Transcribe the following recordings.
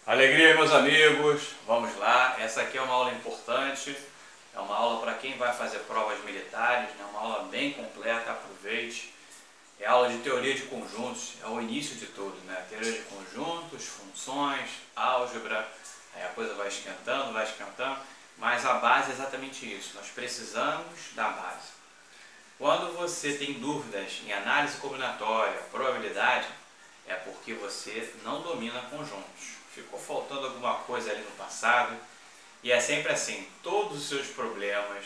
Alegria, meus amigos, vamos lá. Essa aqui é uma aula importante, é uma aula para quem vai fazer provas militares, né? Uma aula bem completa, aproveite. É aula de teoria de conjuntos, é o início de tudo, né? Teoria de conjuntos, funções, álgebra, aí a coisa vai esquentando, mas a base é exatamente isso, nós precisamos da base. Quando você tem dúvidas em análise combinatória, probabilidade, é porque você não domina conjuntos. Ficou faltando alguma coisa ali no passado. E é sempre assim, todos os seus problemas,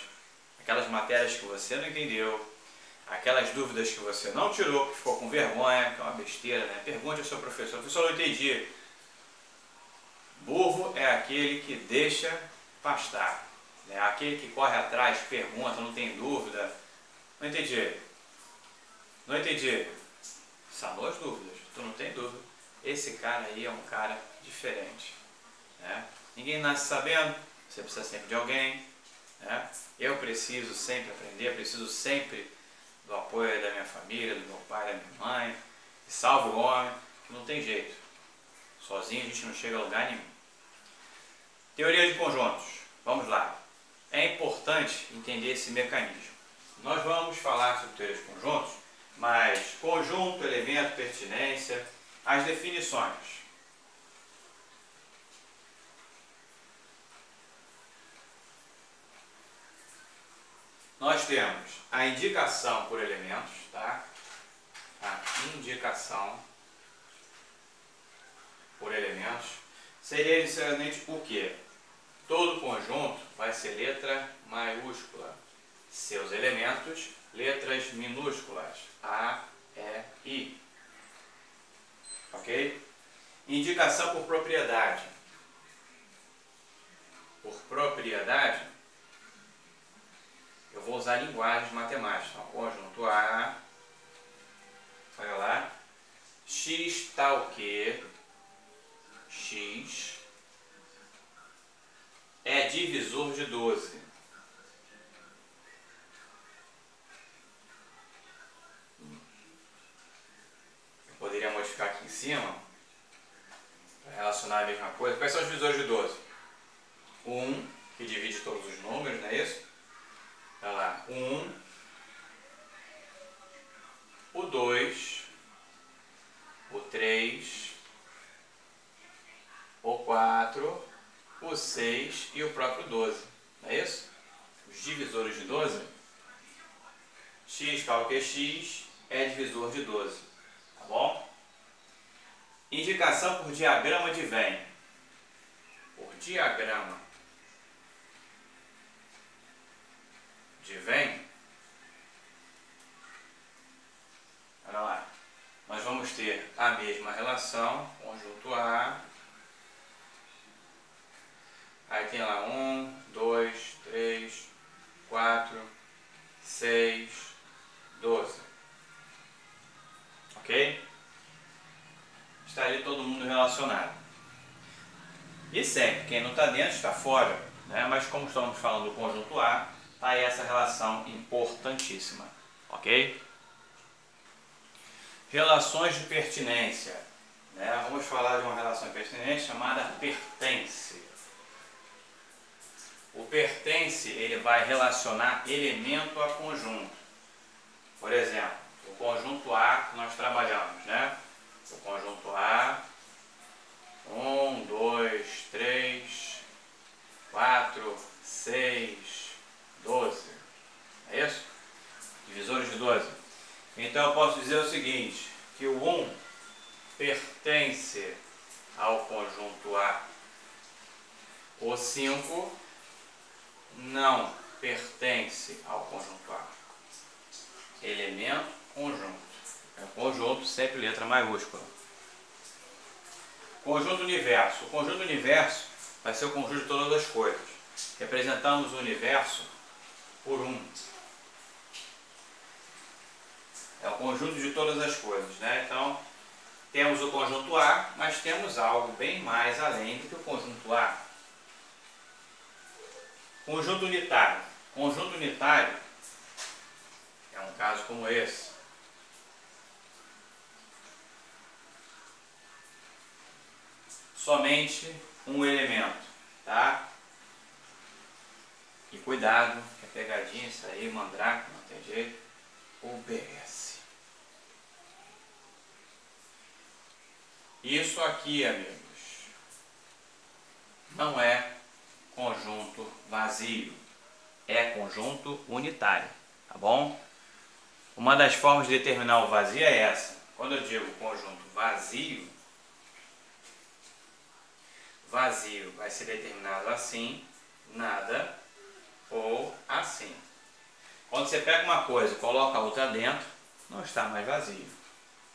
aquelas matérias que você não entendeu, aquelas dúvidas que você não tirou, que ficou com vergonha, que é uma besteira, né? Pergunte ao seu professor, professor, não entendi. Burro é aquele que deixa pastar, né? Aquele que corre atrás, pergunta, não tem dúvida. Não entendi. Não entendi. Sanou as dúvidas, tu não tem dúvida. Esse cara aí é um cara diferente, né? Ninguém nasce sabendo, você precisa sempre de alguém, né? Eu preciso sempre aprender, preciso sempre do apoio da minha família, do meu pai, da minha mãe. E salve o homem, que não tem jeito. Sozinho a gente não chega a lugar nenhum. Teoria de conjuntos, vamos lá. É importante entender esse mecanismo. Nós vamos falar sobre teoria de conjuntos, mas conjunto, elemento, pertinência, as definições. Nós temos a indicação por elementos, tá? A indicação por elementos seria inicialmente o quê? Todo conjunto vai ser letra maiúscula. Seus elementos, letras minúsculas. A, E, I. Ok? Indicação por propriedade. Por propriedade, eu vou usar linguagens matemáticas. Então, conjunto A, olha lá, x tal que x é divisor de 12. Eu poderia modificar aqui em cima para relacionar a mesma coisa. Quais são os divisores de 12? 1, que divide todos os números, não é isso? Olha lá, 1, o 2, o 3, o 4, o 6 e o próprio 12, não é isso? Os divisores de 12, x tal que x é divisor de 12, tá bom? Indicação por diagrama de Venn. Por diagrama de Venn, olha lá, nós vamos ter a mesma relação, conjunto A, aí tem lá 1, 2, 3, 4, 6, 12, ok? Está ali todo mundo relacionado. E sempre, quem não está dentro está fora, né? Mas como estamos falando do conjunto A, está aí essa relação importantíssima, ok? Relações de pertinência, né? Vamos falar de uma relação de pertinência chamada pertence. O pertence, ele vai relacionar elemento a conjunto. Por exemplo, o conjunto A que nós trabalhamos, né? O conjunto A, 1, 2, 3, 4, 6, 12. É isso? Divisores de 12. Então eu posso dizer o seguinte, que o 1 pertence ao conjunto A. O 5 não pertence ao conjunto A. Elemento, conjunto. É conjunto, sempre letra maiúscula. Conjunto universo. O conjunto universo vai ser o conjunto de todas as coisas. Representamos o universo por 1. É o conjunto de todas as coisas, né? Então, temos o conjunto A, mas temos algo bem mais além do que o conjunto A. Conjunto unitário. Conjunto unitário é um caso como esse. somente um elemento, tá? E cuidado, que é pegadinha isso aí, mandrake, não tem jeito, obedece. Isso aqui, amigos, não é conjunto vazio, é conjunto unitário, tá bom? Uma das formas de determinar o vazio é essa. Quando eu digo conjunto vazio, vazio vai ser determinado assim, nada ou assim. Quando você pega uma coisa e coloca a outra dentro, não está mais vazio,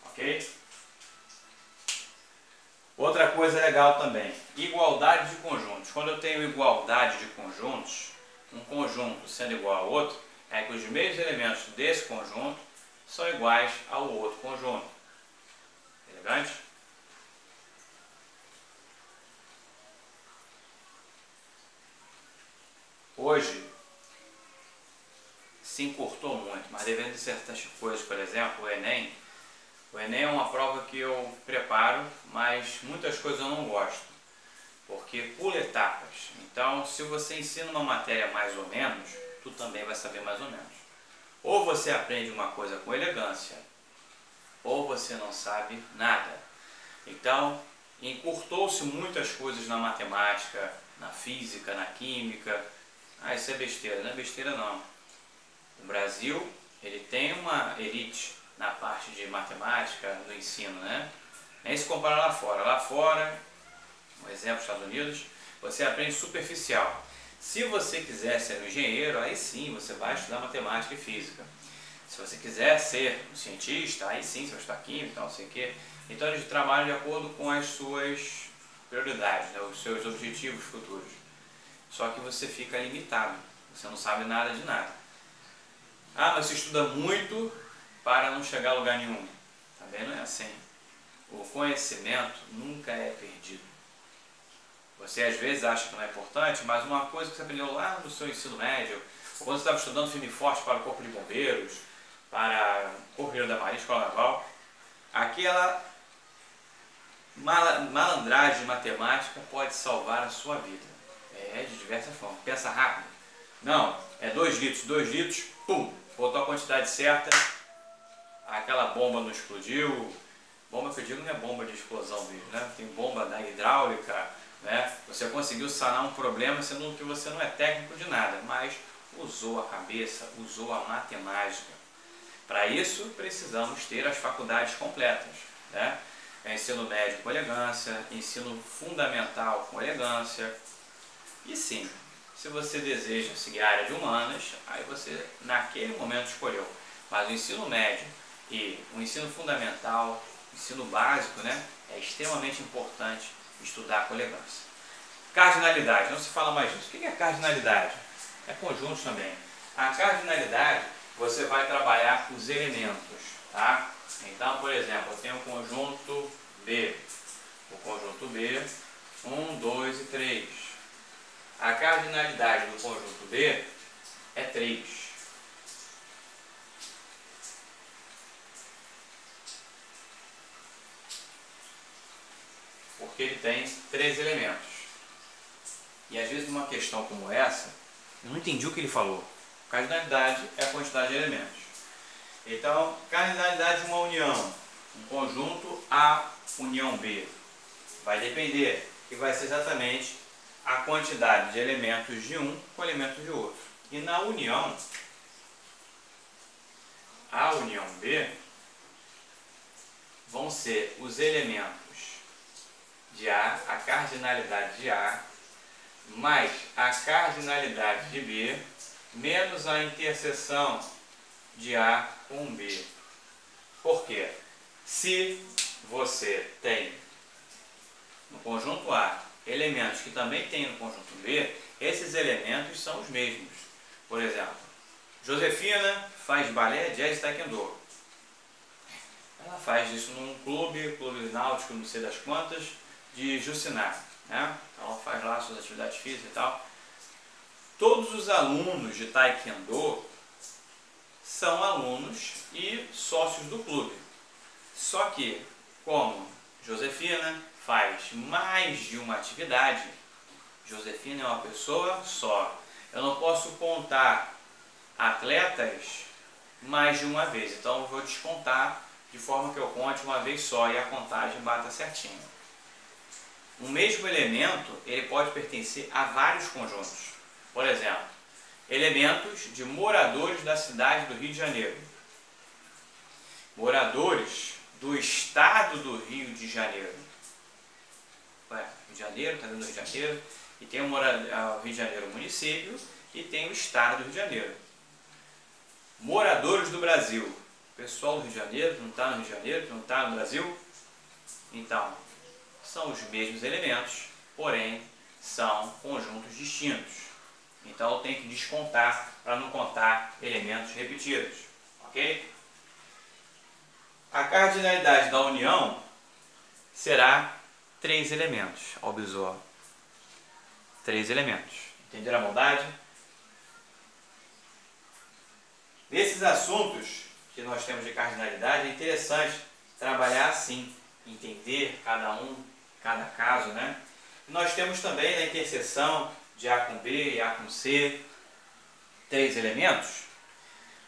ok? Outra coisa legal também, igualdade de conjuntos. Quando eu tenho igualdade de conjuntos, um conjunto sendo igual ao outro, é que os mesmos elementos desse conjunto são iguais ao outro conjunto. Elegante? Hoje se encurtou muito, mas devendo de certas coisas, por exemplo, o Enem é uma prova que eu preparo, mas muitas coisas eu não gosto, porque pula etapas. Então, se você ensina uma matéria mais ou menos, tu também vai saber mais ou menos. Ou você aprende uma coisa com elegância, ou você não sabe nada. Então, encurtou-se muitas coisas na matemática, na física, na química. Ah, isso é besteira. Não é besteira não. O Brasil, ele tem uma elite na parte de matemática, no ensino, né? Nem se compara lá fora. Lá fora, um exemplo, Estados Unidos, você aprende superficial. Se você quiser ser um engenheiro, aí sim você vai estudar matemática e física. Se você quiser ser um cientista, aí sim você vai estudar química, então, não sei o quê. Então eles trabalham de acordo com as suas prioridades, né? Os seus objetivos futuros. Só que você fica limitado, você não sabe nada de nada. Ah, mas você estuda muito para não chegar a lugar nenhum. Também não é assim. O conhecimento nunca é perdido. Você às vezes acha que não é importante, mas uma coisa que você aprendeu lá no seu ensino médio, ou quando você estava estudando firme e forte para o Corpo de Bombeiros, para o Corpo da Marinha, Escola Naval, aquela malandragem de matemática pode salvar a sua vida. É de diversas formas. Pensa rápido. Não, é 2 litros, pum, botou a quantidade certa, aquela bomba não explodiu. Bomba que eu digo não é bomba de explosão mesmo, né? Tem bomba da hidráulica, né? Você conseguiu sanar um problema sendo que você não é técnico de nada, mas usou a cabeça, usou a matemática. Para isso precisamos ter as faculdades completas, né? Ensino médio com elegância, ensino fundamental com elegância. E sim, se você deseja seguir a área de humanas, aí você naquele momento escolheu. Mas o ensino médio e o ensino fundamental, ensino básico, né, é extremamente importante estudar com elegância. Cardinalidade, não se fala mais disso. O que é cardinalidade? É conjunto também. A cardinalidade, você vai trabalhar os elementos, tá? Então, por exemplo, eu tenho o conjunto B. O conjunto B, 1, 2 e 3. A cardinalidade do conjunto B é 3. Porque ele tem 3 elementos. E às vezes numa questão como essa, eu não entendi o que ele falou. Cardinalidade é a quantidade de elementos. Então, cardinalidade de uma união, um conjunto A, união B, vai depender, que vai ser exatamente a quantidade de elementos de um com elementos de outro. E na união, a união B, vão ser os elementos de A, cardinalidade de A, mais a cardinalidade de B, menos a interseção de A com B. Por quê? Se você tem no conjunto A elementos que também tem no conjunto B, esses elementos são os mesmos. Por exemplo, Josefina faz balé, jazz e taekwondo. Ela faz isso num clube náutico, não sei das quantas, de Juciná, né? Ela faz lá suas atividades físicas e tal. Todos os alunos de taekwondo são alunos e sócios do clube. Só que, como Josefina faz mais de uma atividade. Josefina é uma pessoa só. Eu não posso contar atletas mais de uma vez, então eu vou descontar de forma que eu conte uma vez só e a contagem bata certinho. Um mesmo elemento ele pode pertencer a vários conjuntos. Por exemplo, elementos de moradores da cidade do Rio de Janeiro, moradores do estado do Rio de Janeiro. Rio de Janeiro, está dentro do Rio de Janeiro, e tem o Rio de Janeiro município e tem o estado do Rio de Janeiro. Moradores do Brasil, pessoal do Rio de Janeiro, que não está no Rio de Janeiro, que não está no Brasil. Então, são os mesmos elementos, porém são conjuntos distintos. Então eu tenho que descontar para não contar elementos repetidos, ok? A cardinalidade da união será 3 elementos. Ó, o besouro. 3 elementos. Entenderam a bondade? Nesses assuntos que nós temos de cardinalidade, é interessante trabalhar assim, entender cada caso, né? Nós temos também na interseção de A com B e A com C, 3 elementos.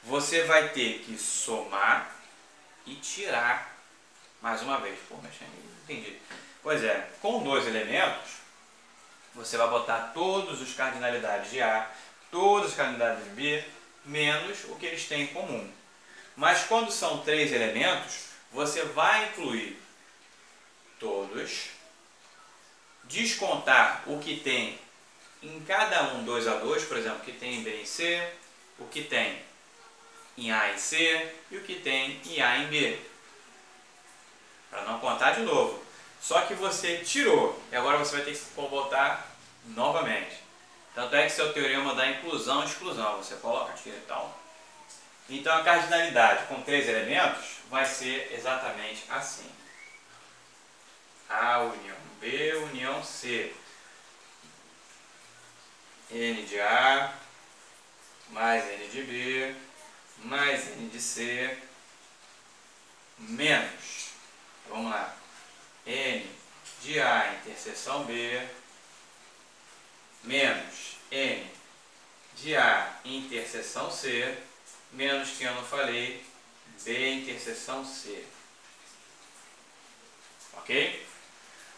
Você vai ter que somar e tirar mais uma vez. Pô, mas não entendi. Pois é, com 2 elementos, você vai botar todos os cardinalidades de A, todas as cardinalidades de B, menos o que eles têm em comum. Mas quando são 3 elementos, você vai incluir todos, descontar o que tem em cada um 2 a 2, por exemplo, o que tem em B e C, o que tem em A e C e o que tem em A e B. Para não contar de novo. Só que você tirou e agora você vai ter que botar novamente. Tanto é que seu teorema da inclusão e exclusão, você coloca, tira e tal. Então a cardinalidade com 3 elementos vai ser exatamente assim. A união B, união C. N de A mais N de B mais N de C menos, vamos lá, N de A interseção B menos N de A interseção C menos, que eu não falei, B interseção C. Ok?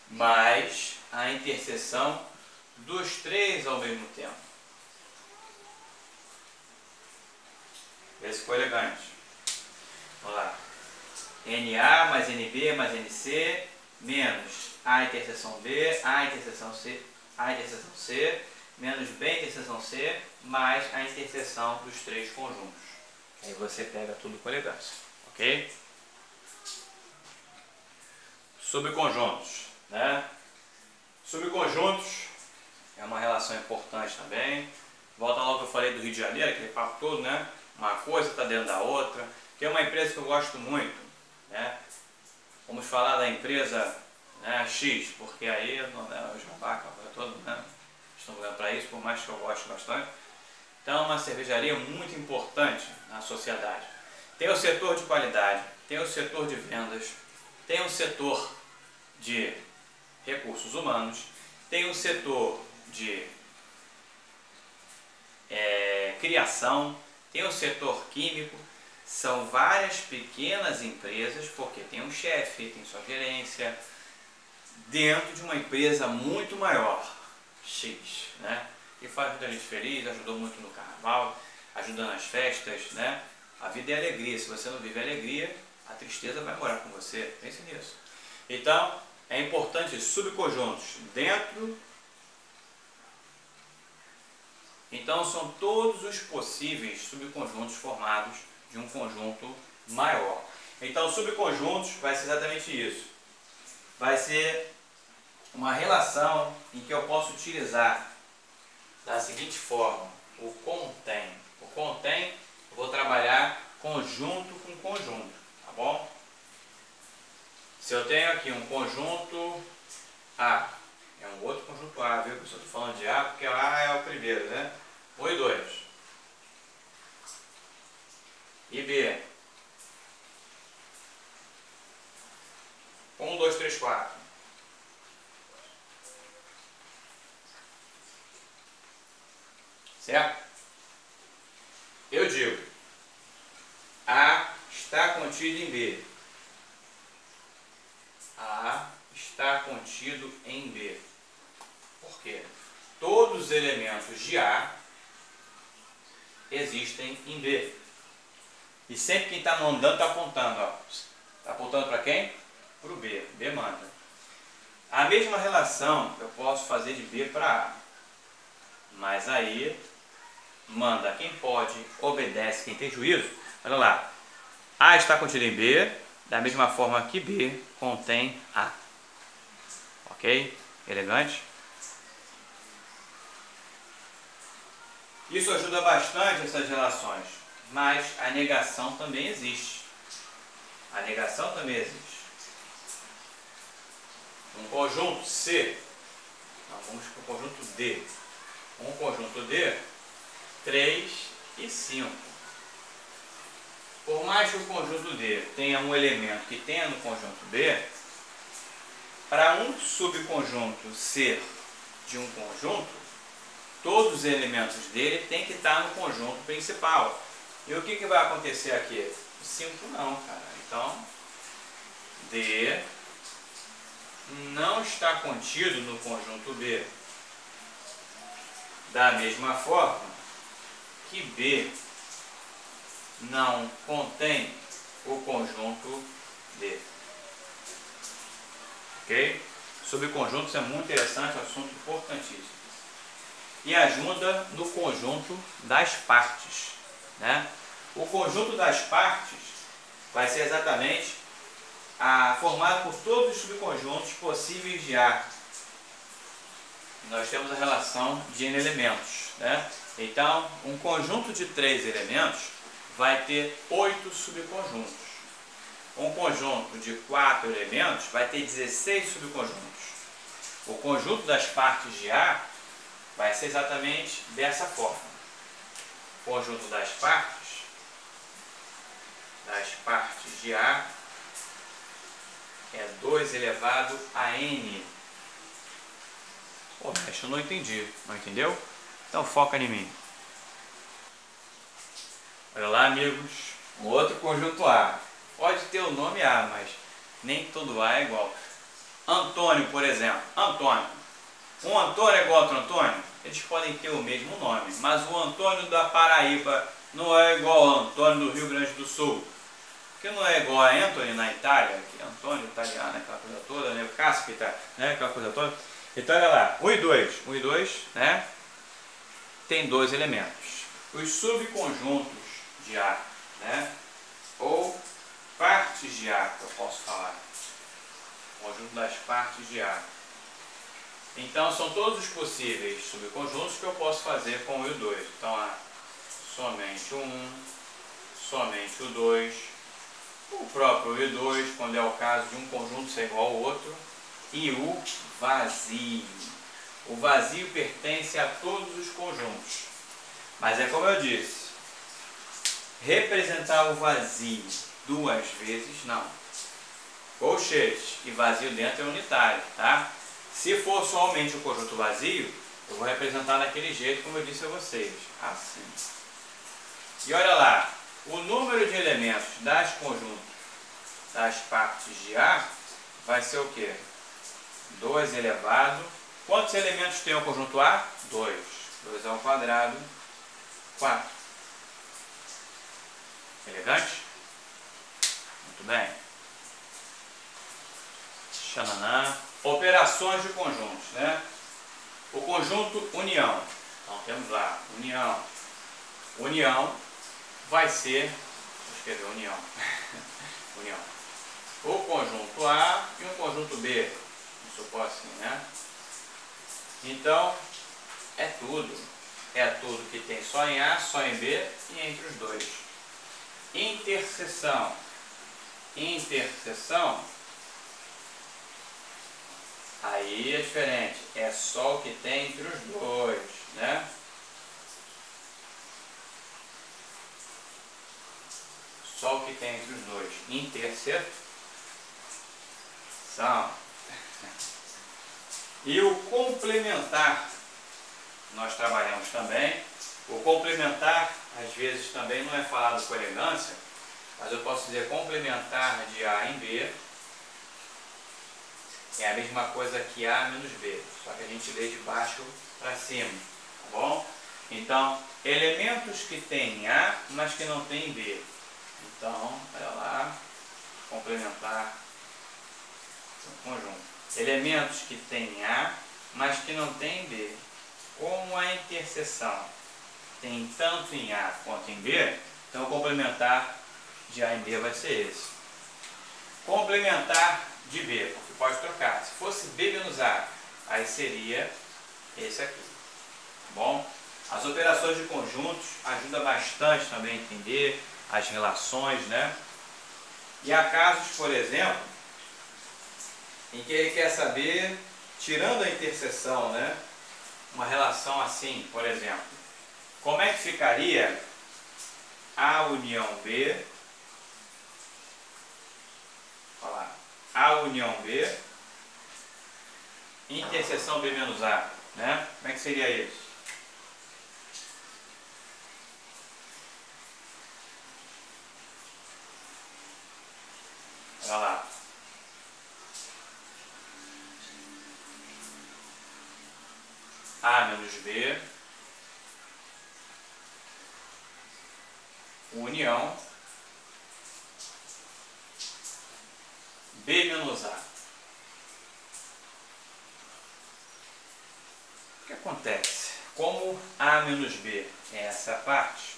Mais a interseção dos 3 ao mesmo tempo. Vê se ficou elegante. Vamos lá. NA mais NB mais NC menos A interseção B, A interseção C, A interseção C, menos B interseção C, mais a interseção dos 3 conjuntos. Aí você pega tudo com elegância. Ok? Subconjuntos, né? Subconjuntos é uma relação importante também. Volta lá ao que eu falei do Rio de Janeiro, aquele papo todo, né? Uma coisa está dentro da outra. Que é uma empresa que eu gosto muito, né? Vamos falar da empresa, né, X, porque aí o jabá, a coisa toda, né? Estão olhando para isso, por mais que eu goste bastante. Então é uma cervejaria muito importante na sociedade. Tem o setor de qualidade, tem o setor de vendas, tem o setor de recursos humanos, tem o setor de criação, tem o setor químico. São várias pequenas empresas, porque tem um chefe, tem sua gerência, dentro de uma empresa muito maior, X, né? Que faz muita gente feliz, ajudou muito no carnaval, ajuda nas festas, né? A vida é alegria, se você não vive alegria, a tristeza vai morar com você, pense nisso. Então, é importante subconjuntos dentro. Então, são todos os possíveis subconjuntos formados de um conjunto maior. Então, subconjuntos vai ser exatamente isso. Vai ser uma relação em que eu posso utilizar da seguinte forma: o contém. O contém, eu vou trabalhar conjunto com conjunto, tá bom? Se eu tenho aqui um conjunto A, é um outro conjunto A, viu? Eu estou falando de A porque A é o primeiro, né? 1 e 2. E B. 1, 2, 3, 4. Certo? Eu digo, A está contido em B. A está contido em B. Por quê? Todos os elementos de A existem em B. E sempre quem está mandando está apontando. Está apontando para quem? Para o B. B manda. A mesma relação eu posso fazer de B para A. Mas aí manda quem pode, obedece quem tem juízo. Olha lá. A está contido em B, da mesma forma que B contém A. Ok? Elegante? Isso ajuda bastante essas relações, mas a negação também existe. A negação também existe. Um conjunto C, não, vamos para o conjunto D. Um conjunto D, 3 e 5. Por mais que o conjunto D tenha um elemento que tenha no conjunto B, para um subconjunto ser de um conjunto, todos os elementos dele têm que estar no conjunto principal. E o que vai acontecer aqui? 5 não, cara. Então, D não está contido no conjunto B. Da mesma forma que B não contém o conjunto D. Ok? Subconjuntos é muito interessante, assunto importantíssimo. E ajuda no conjunto das partes, né? O conjunto das partes vai ser exatamente formado por todos os subconjuntos possíveis de A. Nós temos a relação de N elementos, né? Então, um conjunto de 3 elementos vai ter 8 subconjuntos. Um conjunto de 4 elementos vai ter 16 subconjuntos. O conjunto das partes de A vai ser exatamente dessa forma. O conjunto das partes de A é 2 elevado a N. Pô, eu não entendi. Não entendeu? Então foca em mim. Olha lá, amigos. O outro conjunto A. Pode ter o nome A, mas nem todo A é igual. Antônio, por exemplo. Antônio. Um Antônio é igual a outro Antônio? Eles podem ter o mesmo nome, mas o Antônio da Paraíba não é igual ao Antônio do Rio Grande do Sul. Porque não é igual a Anthony na Itália, que é Antônio italiano, aquela coisa toda, né? O Caspita, né? Aquela coisa toda. Então, olha lá, 1 e 2. 1 e 2, né? Tem 2 elementos. Os subconjuntos de A, né? Ou partes de A, que eu posso falar. Conjunto das partes de A. Então, são todos os possíveis subconjuntos que eu posso fazer com o 1 e o 2. Então, há somente o 1, somente o 2, o próprio 1 e o 2, quando é o caso de um conjunto ser igual ao outro, e o vazio. O vazio pertence a todos os conjuntos. Mas é como eu disse, representar o vazio 2 vezes, não. Colchete e vazio dentro é unitário, tá? Se for somente o conjunto vazio, eu vou representar daquele jeito, como eu disse a vocês, assim. E olha lá, o número de elementos das conjuntos das partes de A vai ser o quê? 2 elevado. Quantos elementos tem o conjunto A? 2. 2 ao quadrado, 4. Elegante? Muito bem. Xananã. Operações de conjuntos, né? O conjunto união. Então temos lá, união. União vai ser, vou escrever união. União. O conjunto A e um conjunto B. Vamos supor assim, né? Então, é tudo. É tudo que tem só em A, só em B e entre os dois. Interseção. Interseção. Aí é diferente, é só o que tem entre os dois, né? Só o que tem entre os dois. Interseção São. E o complementar, nós trabalhamos também. O complementar, às vezes, também não é falado com elegância, mas eu posso dizer complementar de A em B é a mesma coisa que A menos B, só que a gente lê de baixo para cima, tá bom? Então, elementos que têm A, mas que não têm B. Então, olha lá, complementar o conjunto. Elementos que têm A, mas que não têm B. Como a interseção tem tanto em A quanto em B, então o complementar de A em B vai ser esse. Complementar de B, porque pode trocar. Se fosse B menos A, aí seria esse aqui. Tá bom? As operações de conjuntos ajudam bastante também a entender as relações, né? E há casos, por exemplo, em que ele quer saber, tirando a interseção, né? Uma relação assim, por exemplo, como é que ficaria A união B, olha lá, A união B, interseção B menos A, né? Como é que seria isso? Olha lá. A menos B, união B menos A. O que acontece? Como A menos B é essa parte,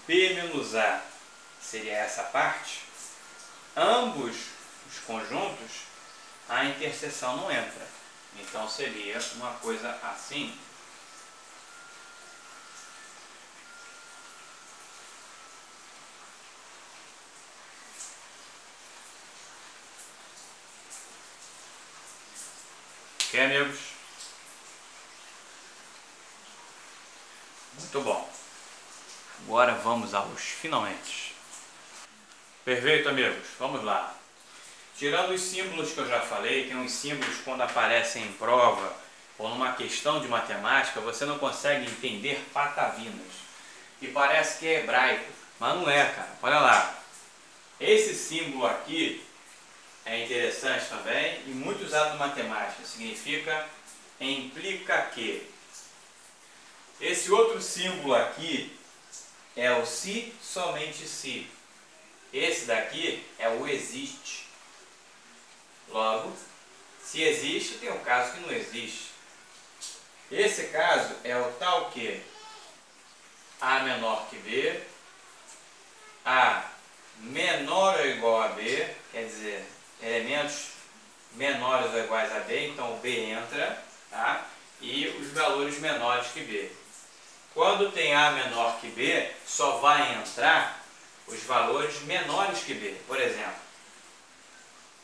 B menos A seria essa parte, ambos os conjuntos, a interseção não entra. Então seria uma coisa assim. Ok, amigos? Muito bom. Agora vamos aos finalmente. Perfeito, amigos. Vamos lá. Tirando os símbolos que eu já falei, tem uns símbolos quando aparecem em prova ou numa questão de matemática, você não consegue entender patavinas. E parece que é hebraico, mas não é, cara. Olha lá. Esse símbolo aqui é interessante também e muito usado na matemática. Significa implica que. Esse outro símbolo aqui é o se, somente se. Esse daqui é o existe. Logo, se existe, tem um caso que não existe. Esse caso é o tal que A menor que B, A menor ou igual a B, quer dizer, elementos menores ou iguais a B, então o B entra, tá? E os valores menores que B. Quando tem A menor que B, só vai entrar os valores menores que B. Por exemplo,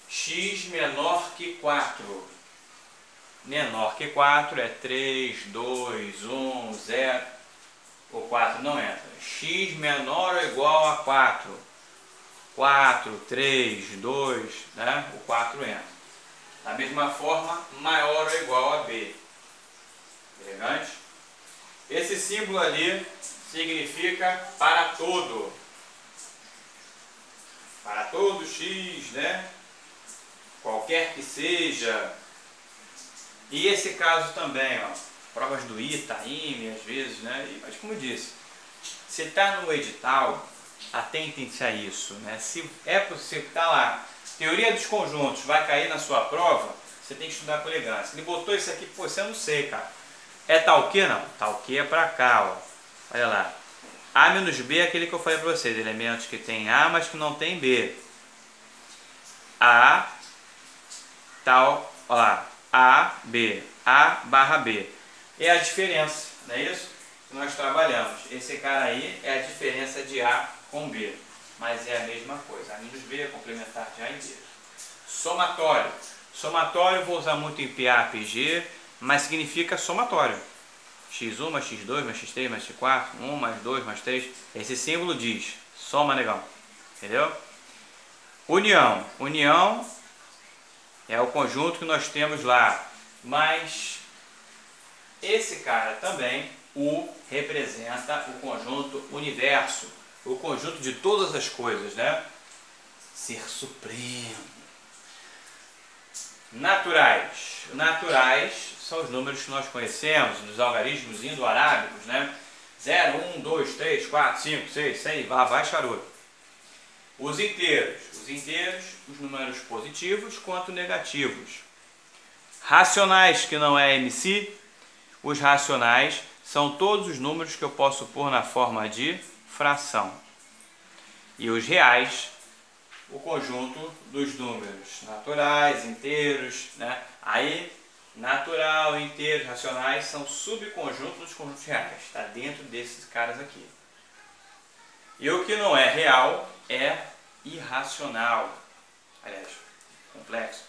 x menor que 4. Menor que 4 é 3, 2, 1, 0. O 4 não entra. X menor ou igual a 4. 4, 3, 2, né? O 4 entra. Da mesma forma, maior ou igual a B. Elegante? Esse símbolo ali significa para todo. Para todo x, né? Qualquer que seja. E esse caso também, ó, provas do Itaim, às vezes, né? Mas como eu disse, se está no edital, atentem-se a isso, né? Se é possível, está lá, teoria dos conjuntos vai cair na sua prova, você tem que estudar com elegância. Ele botou isso aqui, pô, você não sei, cara. É tal que? Não, tal que é para cá, ó. Olha lá. A menos B é aquele que eu falei para vocês, elementos que tem A, mas que não tem B. A, tal, ó lá, A, B, A barra B. É a diferença, não é isso? Que nós trabalhamos. Esse cara aí é a diferença de A com B. Mas é a mesma coisa. A menos B é complementar de A em B. Somatório. Somatório eu vou usar muito em PA, PG, mas significa somatório. x1 mais x2 mais x3 mais x4, 1 mais 2 mais 3. Esse símbolo diz soma, negão. Entendeu? União. União é o conjunto que nós temos lá. Mas esse cara também, U, representa o conjunto universo, o conjunto de todas as coisas, né? Ser supremo. Naturais. Naturais são os números que nós conhecemos, dos algarismos indo-arábicos, né? 0, 1, 2, 3, 4, 5, 6, 6, vai charuto. Os inteiros. Os inteiros, os números positivos quanto negativos. Racionais, que não é MC. Os racionais são todos os números que eu posso pôr na forma de fração. E os reais, o conjunto dos números naturais, inteiros, né? Aí, natural, inteiro, racionais são subconjuntos dos conjuntos reais. Está dentro desses caras aqui. E o que não é real é irracional. Aliás, complexo.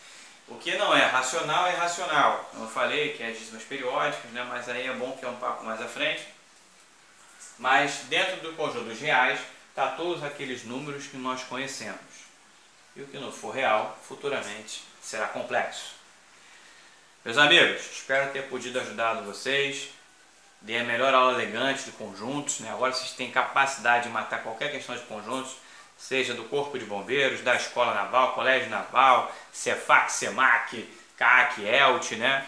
O que não é racional é irracional. Eu falei que é as dízimas periódicas, né? Mas aí é bom que é um papo mais à frente. Mas dentro do conjunto dos reais está todos aqueles números que nós conhecemos. E o que não for real, futuramente será complexo. Meus amigos, espero ter podido ajudar vocês. Dei a melhor aula elegante de conjuntos, né? Agora vocês têm capacidade de matar qualquer questão de conjuntos, seja do Corpo de Bombeiros, da Escola Naval, Colégio Naval, Cefac, Semac, CAC, ELT, né?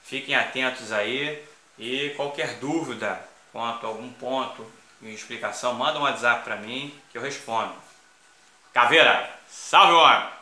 Fiquem atentos aí e qualquer dúvida quanto a algum ponto em explicação, manda um WhatsApp para mim que eu respondo. Caveira, salve o homem!